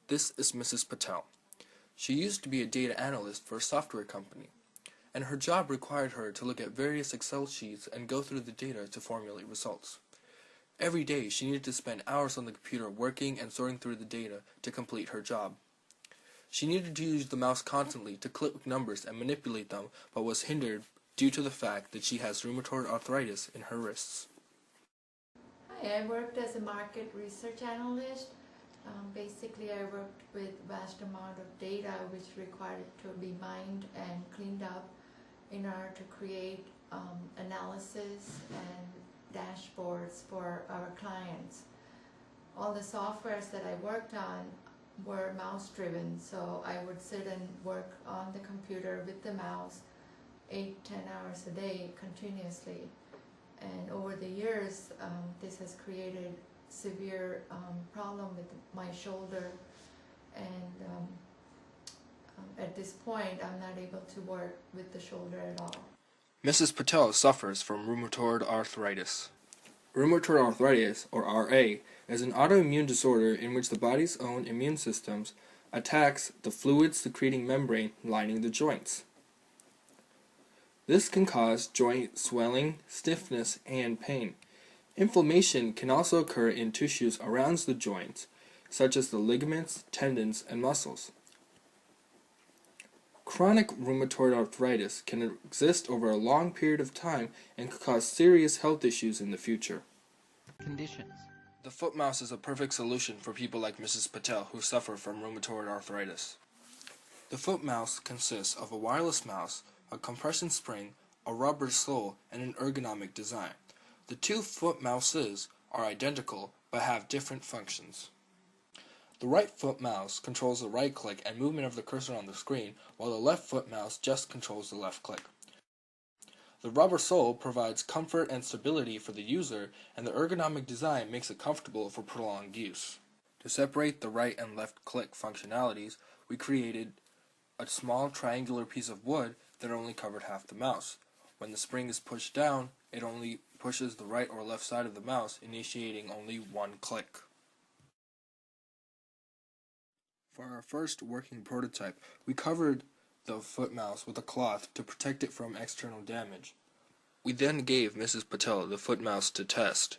This is Mrs. Patel. She used to be a data analyst for a software company, and her job required her to look at various Excel sheets and go through the data to formulate results. Every day she needed to spend hours on the computer working and sorting through the data to complete her job. She needed to use the mouse constantly to click numbers and manipulate them, but was hindered due to the fact that she has rheumatoid arthritis in her wrists. Hi, I worked as a market research analyst. Basically, I worked with vast amount of data which required to be mined and cleaned up in order to create analysis and dashboards for our clients. All the softwares that I worked on were mouse driven, so I would sit and work on the computer with the mouse 8-10 hours a day continuously. And over the years, this has created severe problem with my shoulder, and at this point I'm not able to work with the shoulder at all. Mrs. Patel suffers from rheumatoid arthritis. Rheumatoid arthritis, or RA, is an autoimmune disorder in which the body's own immune systems attacks the fluid-secreting membrane lining the joints. This can cause joint swelling, stiffness, and pain. Inflammation can also occur in tissues around the joints, such as the ligaments, tendons, and muscles. Chronic rheumatoid arthritis can exist over a long period of time and could cause serious health issues in the future. Conditions. The foot mouse is a perfect solution for people like Mrs. Patel who suffer from rheumatoid arthritis. The foot mouse consists of a wireless mouse, a compression spring, a rubber sole, and an ergonomic design. The two foot mouses are identical but have different functions. The right foot mouse controls the right click and movement of the cursor on the screen, while the left foot mouse just controls the left click. The rubber sole provides comfort and stability for the user, and the ergonomic design makes it comfortable for prolonged use. To separate the right and left click functionalities, we created a small triangular piece of wood that only covered half the mouse. When the spring is pushed down, it only pushes the right or left side of the mouse, initiating only one click. For our first working prototype, we covered the foot mouse with a cloth to protect it from external damage. We then gave Mrs. Patel the foot mouse to test.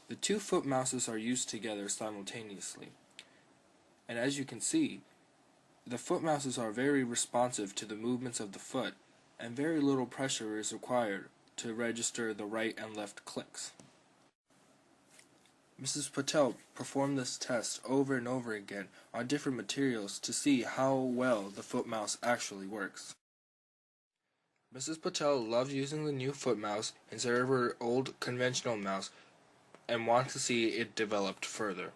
The two foot mouses are used together simultaneously, and as you can see, the foot mouses are very responsive to the movements of the foot, and very little pressure is required to register the right and left clicks. Mrs. Patel performed this test over and over again on different materials to see how well the foot mouse actually works. Mrs. Patel loved using the new foot mouse instead of her old conventional mouse and wanted to see it developed further.